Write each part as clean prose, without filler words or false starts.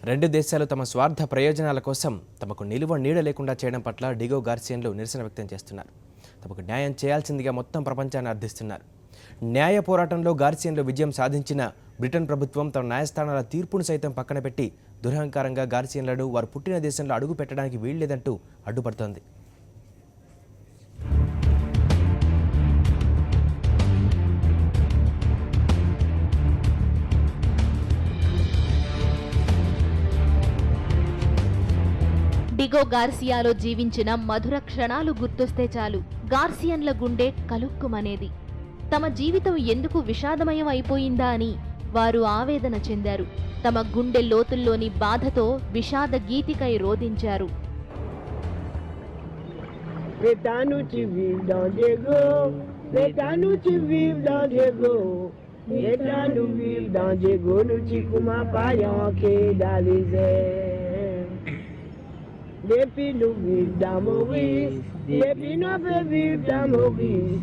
రెండు దేశాలు తమ స్వార్థ ప్రయోజనాల కోసం తమకు నిలువ నీడ లేకుండా చేయడం పట్ల డిగో గార్సియన్లు నిరసన వ్యక్తం చేస్తున్నారు. తమకు న్యాయం చేయాల్సిందిగా మొత్తం ప్రపంచాన్ని అర్థిస్తున్నారు. న్యాయ పోరాటంలో గార్సియన్లు విజయం సాధించిన బ్రిటన్ ప్రభుత్వం తమ న్యాయస్థానాల తీర్పును సైతం పక్కన పెట్టి దురహంకారంగా గార్సియన్లను వారు పుట్టిన దేశంలో అడుగు పెట్టడానికి వీల్లేదంటూ అడ్డుపడుతోంది. డిగో గార్సియాలో జీవించిన మధుర క్షణాలు గుర్తొస్తే చాలు గార్సియన్ల గుండె కలుక్కుమనేది. తమ జీవితం ఎందుకు విషాదమయం అయిపోయిందా అని వారు ఆవేదన చెందారు. తమ గుండె లోతుల్లోని బాధతో విషాద గీతికై రోదించారు. Depuis nous vivons dans Maurice, depuis nous vivons dans Maurice,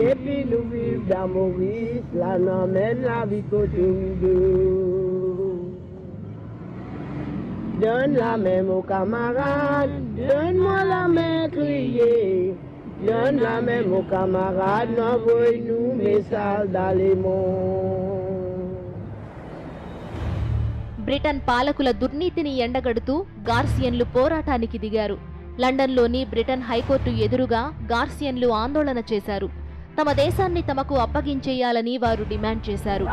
depuis nous vivons dans Maurice, là nous mène la vie côté deux. Donne la main mon camarade, donne-moi la main crier, donne la main mon camarade, envoie-nous message dans les monts. Britain పాలకుల దుర్నీతిని ఎండగడుతూ గార్సియన్లు పోరాటానికి దిగారు. లండన్లోని Britain high court ఎదురుగా గార్సియన్లు ఆందోళన చేశారు. తమ దేశాన్ని తమకు అప్పగించేయాలని వారు డిమాండ్ చేశారు.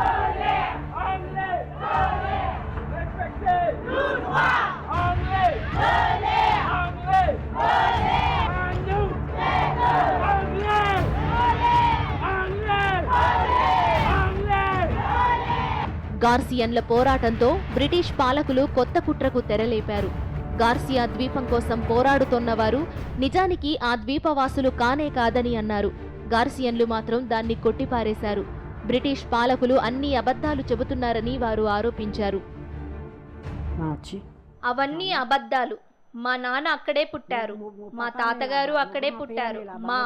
గార్సియన్ల పోరాటంతో బ్రిటిష్ పాలకులు కొత్త కుట్రకు తెరలేపారు. గార్సియా ద్వీపం కోసం పోరాడుతోన్నవారు నిజానికి ఆ ద్వీపవాసులు కానే కాదని అన్నారు. గార్సియన్లు మాత్రం దాన్ని కొట్టిపారేశారు. బ్రిటిష్ పాలకులు అన్ని అబద్ధాలు చెబుతున్నారని వారు ఆరోపించారు. అవన్నీ అబద్ధాలు. మా నాన్న అక్కడే పుట్టారు, మా తాతగారు అక్కడే పుట్టారు, మా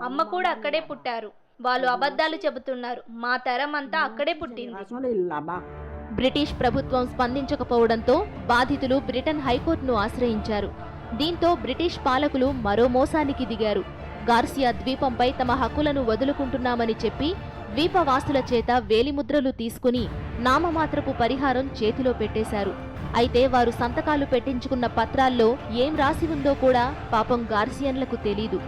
అమ్మ కూడా అక్కడే పుట్టారు. వాళ్ళు అబద్ధాలు చెబుతున్నారు. మా తరం అంతా అక్కడే పుట్టింది. బ్రిటిష్ ప్రభుత్వం స్పందించకపోవడంతో బాధితులు బ్రిటన్ హైకోర్టును ఆశ్రయించారు. దీంతో బ్రిటిష్ పాలకులు మరో మోసానికి దిగారు. గార్సియా ద్వీపంపై తమ హక్కులను వదులుకుంటున్నామని చెప్పి ద్వీపవాసుల చేత వేలిముద్రలు తీసుకుని నామమాత్రపు పరిహారం చేతిలో పెట్టేశారు. అయితే వారు సంతకాలు పెట్టించుకున్న పత్రాల్లో ఏం రాసి ఉందో కూడా పాపం గార్సియన్లకు తెలీదు.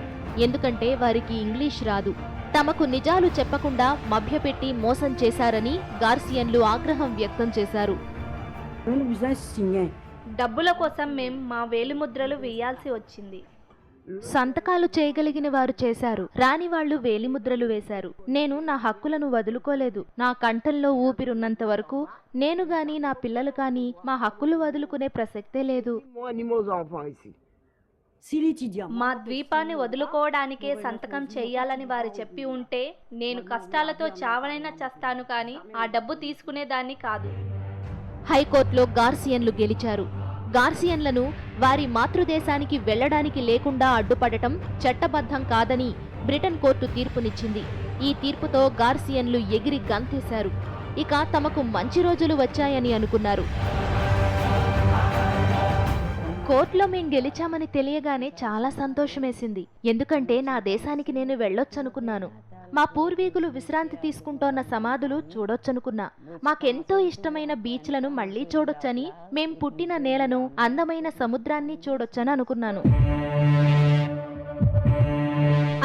ఎందుకంటే వారికి ఇంగ్లీష్ రాదు. తమకు నిజాలు చెప్పకుండా మభ్యపెట్టి మోసం చేశారని గార్సియన్లు ఆగ్రహం వ్యక్తం చేశారు. డబ్బుల కోసం మేం మా వేలిముద్రలు వేయాల్సి వచ్చింది. సంతకాలు చేయగలిగిన వారు చేశారు, రాని వాళ్లు వేలిముద్రలు వేశారు. నేను నా హక్కులను వదులుకోలేదు. నా కంఠంలో ఊపిరున్నంత వరకు నేను గాని నా పిల్లలు గాని మా హక్కులు వదులుకునే ప్రసక్తే లేదు. మా ద్వీపాన్ని వదులుకోవడానికే సంతకం చేయాలని వారు చెప్పి ఉంటే నేను కష్టాలతో చావనైనా చస్తాను కానీ ఆ డబ్బు తీసుకునేదాన్ని కాదు. హైకోర్టులో గార్సియన్లు గెలిచారు. గార్సియన్లను వారి మాతృదేశానికి వెళ్లడానికి లేకుండా అడ్డుపడటం చట్టబద్ధం కాదని బ్రిటన్ కోర్టు తీర్పునిచ్చింది. ఈ తీర్పుతో గార్సియన్లు ఎగిరి గంతేశారు. ఇక తమకు మంచి రోజులు వచ్చాయని అనుకున్నారు. కోర్టులో మేం గెలిచామని తెలియగానే చాలా సంతోషమేసింది. ఎందుకంటే నా దేశానికి నేను వెళ్ళొచ్చనుకున్నాను. మా పూర్వీకులు విశ్రాంతి తీసుకుంటోన్న సమాధులు చూడొచ్చనుకున్నా. మాకెంతో ఇష్టమైన బీచ్లను మళ్లీ చూడొచ్చని, మేం పుట్టిన నేలను, అందమైన సముద్రాన్ని చూడొచ్చని అనుకున్నాను.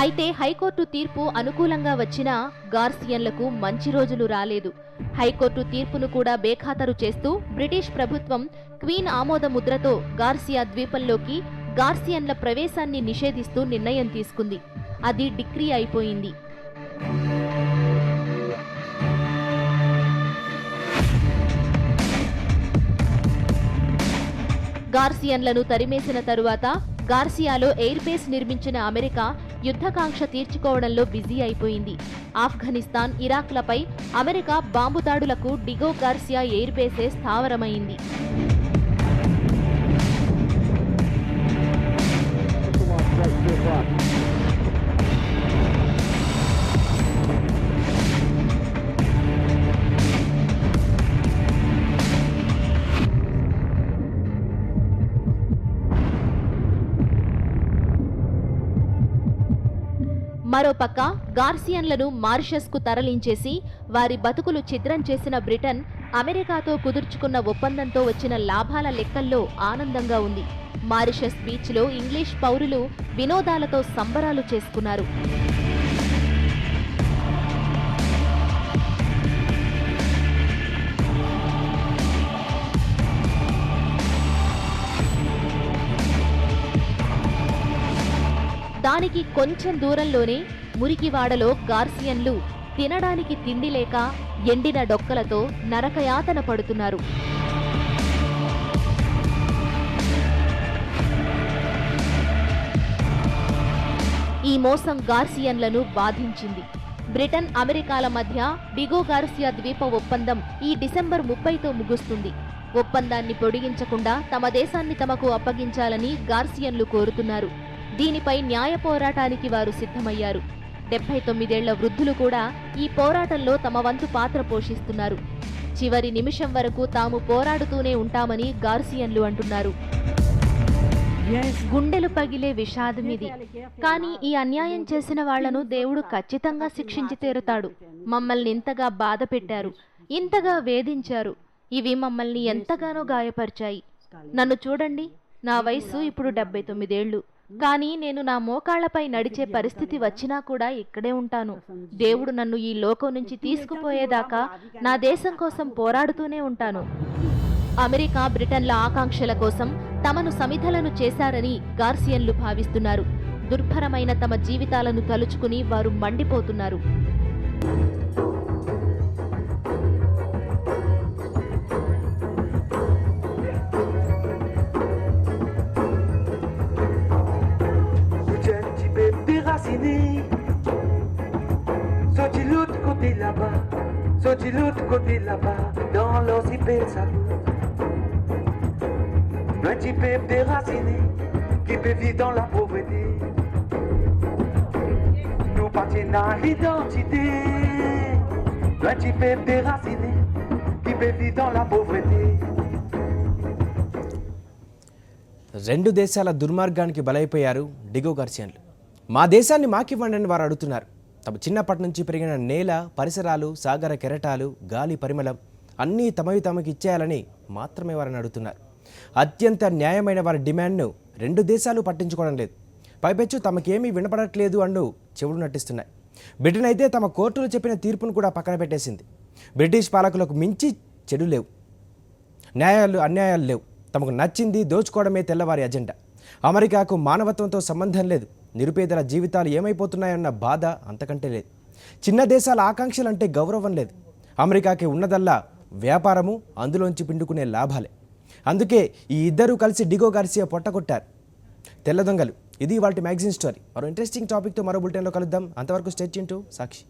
అయితే హైకోర్టు తీర్పు అనుకూలంగా వచ్చినా గార్సియన్లకు మంచి రోజులు రాలేదు. హైకోర్టు తీర్పును కూడా బేఖాతరు చేస్తూ బ్రిటిష్ ప్రభుత్వం క్వీన్ ఆమోద ముద్రతో గార్సియా ద్వీపంలోకి గార్సియన్ల ప్రవేశాన్ని నిషేధిస్తూ నిర్ణయం తీసుకుంది. అది డిక్రీ అయిపోయింది. గార్సియన్లను తరిమేసిన తరువాత గార్సియాలో ఎయిర్ బేస్ నిర్మించిన అమెరికా యుద్ధకాంక్ష తీర్చుకోవడంలో బిజీ అయిపోయింది. ఆఫ్ఘనిస్తాన్, ఇరాక్లపై అమెరికా బాంబు దాడులకు డిగో గార్సియా ఎయిర్ బేసే స్థావరమైంది. మరోపక్క గార్సియన్లను మారిషస్కు తరలించేసి వారి బతుకులు ఛిద్రం చేసిన బ్రిటన్ అమెరికాతో కుదుర్చుకున్న ఒప్పందంతో వచ్చిన లాభాల లెక్కల్లో ఆనందంగా ఉంది. మారిషస్ బీచ్లో ఇంగ్లీష్ పౌరులు వినోదాలతో సంబరాలు చేసుకున్నారు. దానికి కొంచెం దూరంలోనే మురికివాడలో గార్సియన్లు తినడానికి తిండి లేక ఎండిన డొక్కలతో నరకయాతన పడుతున్నారు. ఈ మోసం గార్సియన్లను బాధించింది. బ్రిటన్ అమెరికాల మధ్య డిగో గార్సియా ద్వీప ఒప్పందం ఈ డిసెంబర్ 30తో ముగుస్తుంది. ఒప్పందాన్ని పొడిగించకుండా తమ దేశాన్ని తమకు అప్పగించాలని గార్సియన్లు కోరుతున్నారు. దీనిపై న్యాయ పోరాటానికి వారు సిద్ధమయ్యారు. 79 వృద్ధులు కూడా ఈ పోరాటంలో తమ వంతు పాత్ర పోషిస్తున్నారు. చివరి నిమిషం వరకు తాము పోరాడుతూనే ఉంటామని గార్సియన్లు అంటున్నారు. గుండెలు పగిలే విషాదమిది. కానీ ఈ అన్యాయం చేసిన వాళ్లను దేవుడు ఖచ్చితంగా శిక్షించి తీరుతాడు. మమ్మల్ని ఇంతగా బాధ పెట్టారు, ఇంతగా వేధించారు. ఇవి మమ్మల్ని ఎంతగానో గాయపరిచాయి. నన్ను చూడండి, నా వయసు ఇప్పుడు 79 ఏళ్లు. కానీ నేను నా మోకాళ్లపై నడిచే పరిస్థితి వచ్చినా కూడా ఇక్కడే ఉంటాను. దేవుడు నన్ను ఈ లోకం నుంచి తీసుకుపోయేదాకా నా దేశం కోసం పోరాడుతూనే ఉంటాను. అమెరికా బ్రిటన్ల ఆకాంక్షల కోసం తమను సమిధలను చేశారని గార్సియన్లు భావిస్తున్నారు. దుర్భరమైన తమ జీవితాలను తలుచుకుని వారు మండిపోతున్నారు. Saute de l'autre côté là-bas, saute de l'autre côté là-bas, dans l'océan un petit peu déraciné qui peut vivre dans la pauvreté. Nous partenons à l'identité, un petit peu déraciné qui peut vivre dans la pauvreté. రెండు దేశాల దుర్మార్గానికి బలైపోయారు Diego గార్సియన్లు. మా దేశాన్ని మాకివ్వండి అని వారు అడుగుతున్నారు. తమ చిన్నప్పటి నుంచి పెరిగిన నేల, పరిసరాలు, సాగర కెరటాలు, గాలి పరిమళం అన్నీ తమవి తమకి ఇచ్చేయాలని మాత్రమే వారిని అడుగుతున్నారు. అత్యంత న్యాయమైన వారి డిమాండ్ను రెండు దేశాలు పట్టించుకోవడం లేదు. పైపెచ్చు తమకేమీ వినపడట్లేదు అంటూ చెవుడు నటిస్తున్నాయి. బ్రిటన్ అయితే తమ కోర్టులు చెప్పిన తీర్పును కూడా పక్కన పెట్టేసింది. బ్రిటిష్ పాలకులకు మించి చెడు లేవు, అన్యాయాలు లేవు. తమకు నచ్చింది దోచుకోవడమే తెల్లవారి అజెండా. అమెరికాకు మానవత్వంతో సంబంధం లేదు. నిరుపేదల జీవితాలు ఏమైపోతున్నాయన్న బాధ అంతకంటే లేదు. చిన్న దేశాల ఆకాంక్షలంటే గౌరవం లేదు. అమెరికాకి ఉన్నదల్లా వ్యాపారము, అందులోంచి పిండుకునే లాభాలే. అందుకే ఈ ఇద్దరూ కలిసి డిగో గార్సియా పొట్టగొట్టారు. తెల్ల దొంగలు. ఇది వాటి మ్యాగజైన్ స్టోరీ. మరో ఇంట్రెస్టింగ్ టాపిక్తో మరో బులెటిన్లో కలుద్దాం. అంతవరకు స్టే ట్యూన్ టు సాక్షి.